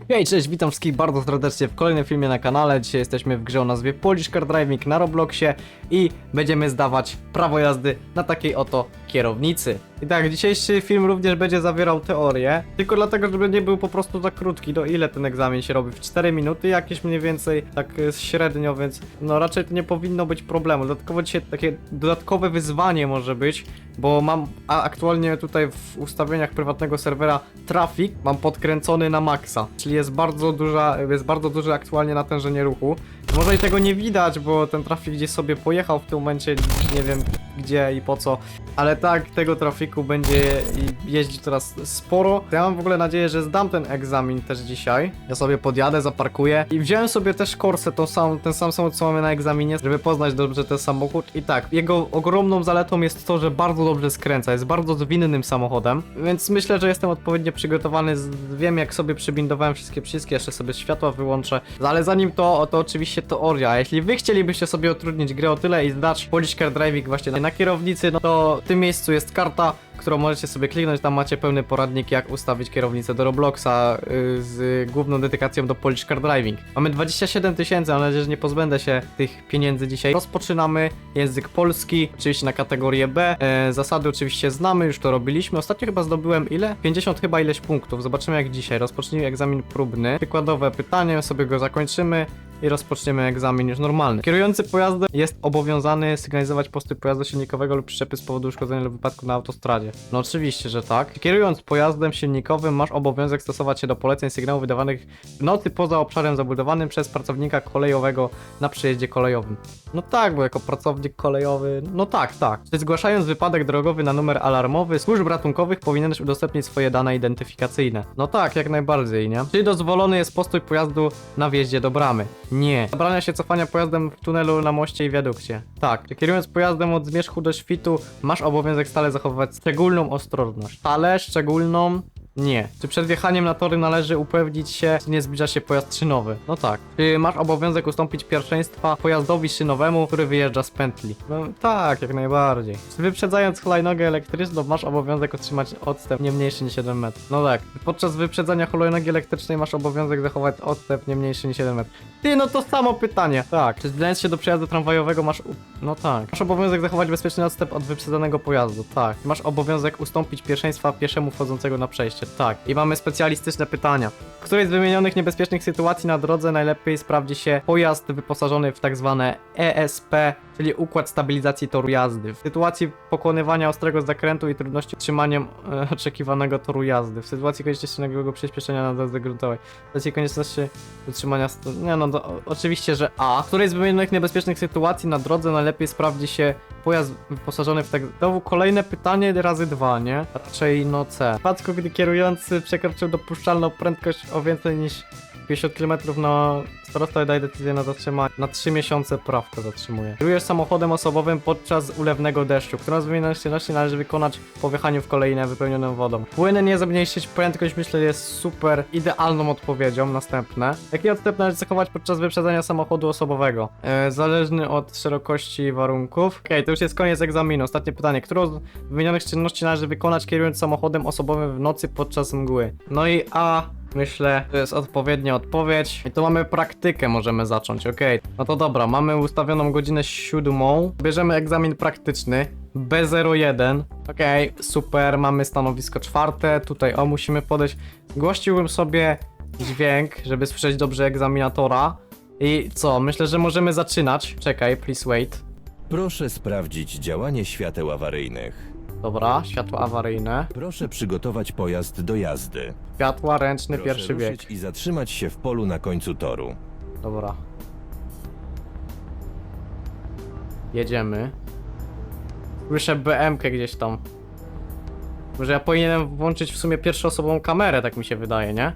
Hej, cześć, witam wszystkich bardzo serdecznie w kolejnym filmie na kanale. Dzisiaj jesteśmy w grze o nazwie Polish Car Driving na Robloxie i będziemy zdawać prawo jazdy na takiej oto kierownicy. I tak, dzisiejszy film również będzie zawierał teorię, tylko dlatego, żeby nie był po prostu za krótki. Do ile ten egzamin się robi? W 4 minuty jakieś mniej więcej, tak średnio, więc no raczej to nie powinno być problemu. Dodatkowo dzisiaj takie dodatkowe wyzwanie może być, bo mam aktualnie tutaj w ustawieniach prywatnego serwera trafik mam podkręcony na maksa, czyli jest bardzo duże aktualnie natężenie ruchu. Może i tego nie widać, bo ten trafik gdzieś sobie pojechał w tym momencie, nie wiem gdzie i po co, ale tak, tego trafiku będzie jeździć teraz sporo. Ja mam w ogóle nadzieję, że zdam ten egzamin też dzisiaj. Ja sobie podjadę, zaparkuję i wziąłem sobie też Corsę, ten sam samochód co mamy na egzaminie, żeby poznać dobrze ten samochód. I tak, jego ogromną zaletą jest to, że bardzo dobrze skręca, jest bardzo zwinnym samochodem, więc myślę, że jestem odpowiednio przygotowany, wiem jak sobie przybindowałem wszystkie przyciski, jeszcze sobie światła wyłączę, ale zanim to oczywiście teoria. A jeśli wy chcielibyście sobie utrudnić grę o tyle i zdać Polish Car Driving właśnie na kierownicy, no to w tym miejscu jest karta, którą możecie sobie kliknąć, tam macie pełny poradnik jak ustawić kierownicę do Robloxa z główną dedykacją do Polish Car Driving. Mamy 27 000, mam nadzieję, że nie pozbędę się tych pieniędzy dzisiaj. Rozpoczynamy język polski, oczywiście na kategorię B. Zasady oczywiście znamy, już to robiliśmy. Ostatnio chyba zdobyłem ile? 50 chyba ileś punktów. Zobaczymy jak dzisiaj. Rozpocznijmy egzamin próbny. Przykładowe pytanie, sobie go zakończymy i rozpoczniemy egzamin już normalny. Kierujący pojazdem jest obowiązany sygnalizować postój pojazdu silnikowego lub przyczepy z powodu uszkodzenia lub wypadku na autostradzie. No oczywiście, że tak. Kierując pojazdem silnikowym masz obowiązek stosować się do poleceń sygnałów wydawanych w nocy poza obszarem zabudowanym przez pracownika kolejowego na przejeździe kolejowym. No tak, bo jako pracownik kolejowy, no tak. Czy zgłaszając wypadek drogowy na numer alarmowy służb ratunkowych powinieneś udostępnić swoje dane identyfikacyjne. No tak, jak najbardziej, nie? Czy dozwolony jest postój pojazdu na wjeździe do bramy? Nie. Zabrania się cofania pojazdem w tunelu na moście i wiadukcie. Tak. Czy kierując pojazdem od zmierzchu do świtu masz obowiązek stale zachowywać szczególną ostrożność? Ale szczególną? Nie. Czy przed wjechaniem na tory należy upewnić się, czy nie zbliża się pojazd szynowy? No tak. Czy masz obowiązek ustąpić pierwszeństwa pojazdowi szynowemu, który wyjeżdża z pętli? No tak, jak najbardziej. Czy wyprzedzając hulajnogę elektryczną masz obowiązek otrzymać odstęp nie mniejszy niż 7 metrów? No tak. Podczas wyprzedzania hulajnogi elektrycznej masz obowiązek zachować odstęp nie mniejszy niż 7 metrów. Ty, no to samo pytanie. Tak. Czy zbliżając się do przejazdu tramwajowego masz... No tak. Masz obowiązek zachować bezpieczny odstęp od wyprzedzanego pojazdu? Tak. Masz obowiązek ustąpić pierwszeństwa pieszemu wchodzącego na przejście? Tak. I mamy specjalistyczne pytania. W której z wymienionych niebezpiecznych sytuacji na drodze najlepiej sprawdzi się pojazd wyposażony w tak zwane ESP, czyli układ stabilizacji toru jazdy? W sytuacji pokonywania ostrego zakrętu i trudności utrzymaniem oczekiwanego toru jazdy. W sytuacji konieczności nagłego przyspieszenia na drodze gruntowej. W sytuacji konieczności utrzymania... Nie no, oczywiście, że A. W której z wymienionych niebezpiecznych sytuacji na drodze najlepiej sprawdzi się pojazd wyposażony w tak... To kolejne pytanie razy 2, nie? Raczej no C. W przypadku, gdy kierujący przekroczył dopuszczalną prędkość o więcej niż 50 km na starosta wydaje decyzję na zatrzymanie. Na 3 miesiące prawko zatrzymuje. Kierujesz samochodem osobowym podczas ulewnego deszczu. Którą z wymienionych czynności należy wykonać po wjechaniu w kolejne wypełnioną wodą? Płynnie zmniejszyć prędkość, myślę, jest super idealną odpowiedzią. Następne. Jaki odstęp należy zachować podczas wyprzedzania samochodu osobowego? Zależny od szerokości warunków. Okej, to już jest koniec egzaminu. Ostatnie pytanie. Którą z wymienionych czynności należy wykonać kierując samochodem osobowym w nocy podczas mgły? No i A. Myślę, to jest odpowiednia odpowiedź. I tu mamy praktykę, możemy zacząć, okej. No to dobra, mamy ustawioną godzinę 7. Bierzemy egzamin praktyczny B01. Okej, super, mamy stanowisko 4. Tutaj musimy podejść. Zgłosiłbym sobie dźwięk, żeby słyszeć dobrze egzaminatora. I co, myślę, że możemy zaczynać. Czekaj, please wait. Proszę sprawdzić działanie świateł awaryjnych. Dobra, światła awaryjne. Proszę przygotować pojazd do jazdy. Światła ręczny, Proszę pierwszy bieg. ruszyć i zatrzymać się w polu na końcu toru. Dobra. Jedziemy. Słyszę BM-kę gdzieś tam. Może ja powinienem włączyć w sumie pierwszoosobową kamerę, tak mi się wydaje, nie?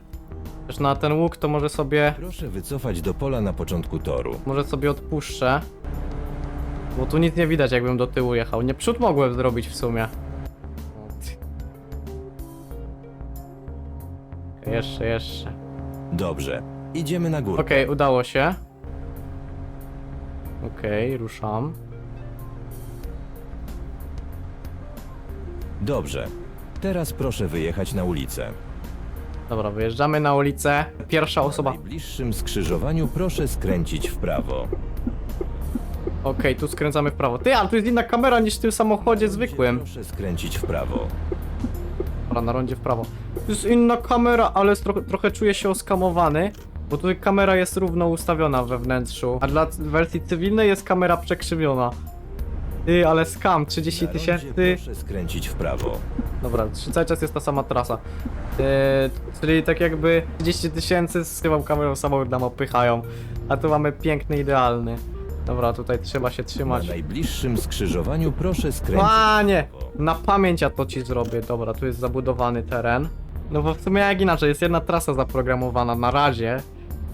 Też na ten łuk to może sobie... Proszę wycofać do pola na początku toru. Może sobie odpuszczę. Bo tu nic nie widać, jakbym do tyłu jechał. Nie, przód mogłem zrobić w sumie. Jeszcze. Dobrze, idziemy na górę. Okej, udało się. Okej, ruszam. Dobrze, teraz proszę wyjechać na ulicę. Dobra, wyjeżdżamy na ulicę. Pierwsza Na osoba. najbliższym skrzyżowaniu proszę skręcić w prawo. Okej, tu skręcamy w prawo. Ty, ale tu jest inna kamera niż w tym samochodzie zwykłym. Proszę skręcić w prawo. Dobra, na rondzie w prawo. Tu jest inna kamera, ale jest trochę czuję się oskamowany. Bo tutaj kamera jest równo ustawiona we wnętrzu. A dla wersji cywilnej jest kamera przekrzywiona. Ty, ale skam, 30 Na rondzie tysięcy. proszę skręcić w prawo. Dobra, cały czas jest ta sama trasa. Czyli tak jakby 30 tysięcy z tą kamerą samochód nam opychają. A tu mamy piękny, idealny. Dobra, tutaj trzeba się Na trzymać. najbliższym skrzyżowaniu proszę skręcić A nie! w prawo. Na pamięć ja to ci zrobię. Dobra, tu jest zabudowany teren. No bo w sumie jak inaczej, jest jedna trasa zaprogramowana na razie.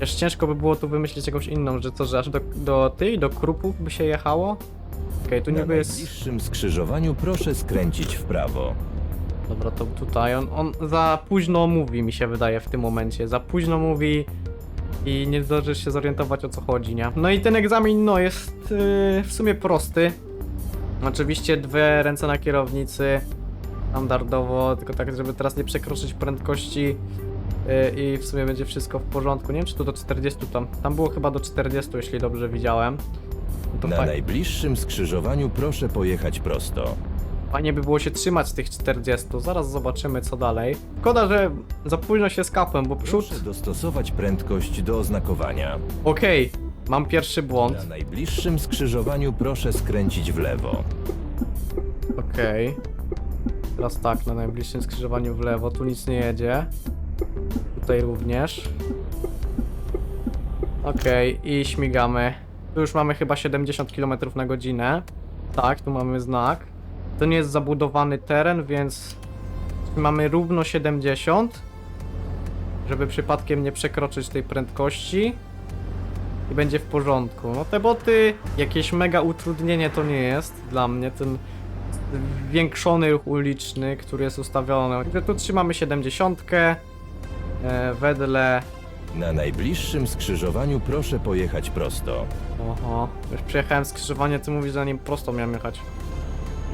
Jeszcze ciężko by było tu wymyślić jakąś inną, że co, że aż do Krupów by się jechało? Okej, tu Na niby jest... najbliższym skrzyżowaniu proszę skręcić w prawo. Dobra, to tutaj on za późno mówi, mi się wydaje w tym momencie. Za późno mówi i nie zdążysz się zorientować, o co chodzi, nie? No i ten egzamin, no, jest w sumie prosty. Oczywiście dwie ręce na kierownicy, standardowo, tylko tak, żeby teraz nie przekroczyć prędkości i w sumie będzie wszystko w porządku. Nie wiem, czy tu do 40 tam było chyba do 40, jeśli dobrze widziałem. No to Na najbliższym skrzyżowaniu proszę pojechać prosto. fajnie by było się trzymać z tych 40, zaraz zobaczymy co dalej. Szkoda, że za późno się skapłem, bo przód... Proszę dostosować prędkość do oznakowania. Okej, mam pierwszy błąd. Na najbliższym skrzyżowaniu proszę skręcić w lewo. Okej. Teraz tak, na najbliższym skrzyżowaniu w lewo, tu nic nie jedzie. Tutaj również. Okej, i śmigamy. Tu już mamy chyba 70 km na godzinę. Tak, tu mamy znak. To nie jest zabudowany teren, więc mamy równo 70. Żeby przypadkiem nie przekroczyć tej prędkości. I będzie w porządku. No te boty, jakieś mega utrudnienie to nie jest dla mnie. Ten zwiększony ruch uliczny, który jest ustawiony. Także tu trzymamy 70. Wedle... Na najbliższym skrzyżowaniu proszę pojechać prosto. Oho, już przejechałem skrzyżowanie, ty mówisz, że na nim prosto miałem jechać.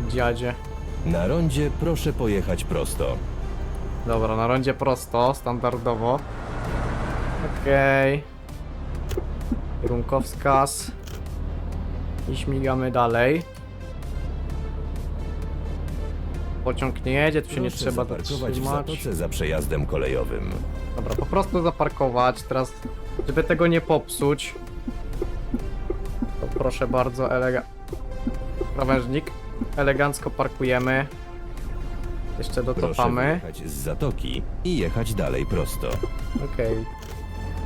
Dziadzie. Na rondzie proszę pojechać prosto. Dobra, na rondzie prosto, standardowo. Okej. Kierunkowskaz. I śmigamy dalej. Pociąg nie jedzie, tu się nie Proszę trzeba zaparkować w zatrzymać. zatoce za przejazdem kolejowym. Dobra, po prostu zaparkować. Teraz, żeby tego nie popsuć, to proszę bardzo, krawężnik. Elegancko parkujemy. Jeszcze Proszę dotopamy. wyjechać z zatoki i jechać dalej prosto. Okej.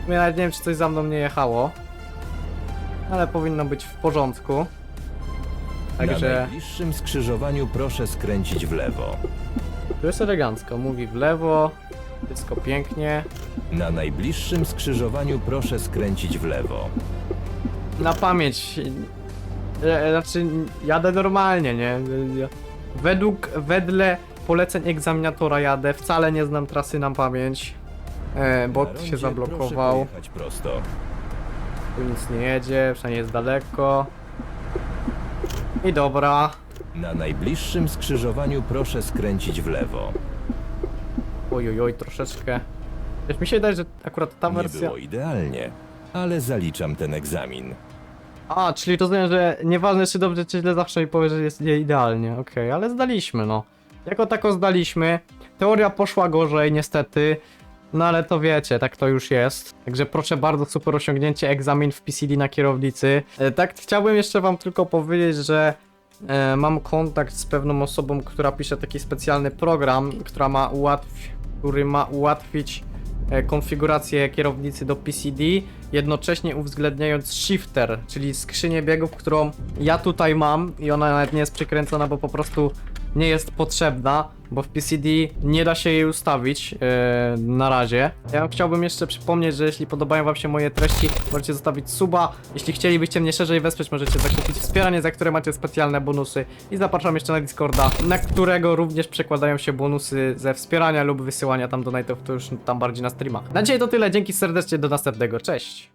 Ja nawet nie wiem, czy coś za mną nie jechało. Ale powinno być w porządku. Na Także najbliższym skrzyżowaniu proszę skręcić w lewo. tu jest elegancko. Mówi w lewo. Wszystko pięknie. Na najbliższym skrzyżowaniu proszę skręcić w lewo. Na pamięć. Znaczy, jadę normalnie, nie? Wedle poleceń egzaminatora jadę. Wcale nie znam trasy na pamięć. Na Bot rondzie się proszę zablokował. pojechać prosto. Tu nic nie jedzie, przynajmniej jest daleko. I dobra. Na najbliższym skrzyżowaniu proszę skręcić w lewo. Oj, troszeczkę. Wiesz, mi się wydaje, że akurat ta Nie wersja... było idealnie, ale zaliczam ten egzamin. A, czyli rozumiem, że nieważne czy dobrze, czy źle, zawsze mi powie, że jest nie idealnie. Okej, ale zdaliśmy, no. Jako tako zdaliśmy. Teoria poszła gorzej, niestety. No ale to wiecie, tak to już jest. Także proszę bardzo, super osiągnięcie, egzamin w PCD na kierownicy. Tak, chciałbym jeszcze wam tylko powiedzieć, że mam kontakt z pewną osobą, która pisze taki specjalny program, który ma ułatwić konfigurację kierownicy do PCD, jednocześnie uwzględniając shifter, czyli skrzynię biegów, którą ja tutaj mam i ona nawet nie jest przykręcona, bo po prostu nie jest potrzebna, bo w PCD nie da się jej ustawić na razie. Ja chciałbym jeszcze przypomnieć, że jeśli podobają wam się moje treści, możecie zostawić suba. Jeśli chcielibyście mnie szerzej wesprzeć, możecie zakreślić wspieranie, za które macie specjalne bonusy. I zapraszam jeszcze na Discorda, na którego również przekładają się bonusy ze wspierania lub wysyłania tam donate'ów, to już tam bardziej na streamach. Na dzisiaj to tyle, dzięki serdecznie, do następnego, cześć!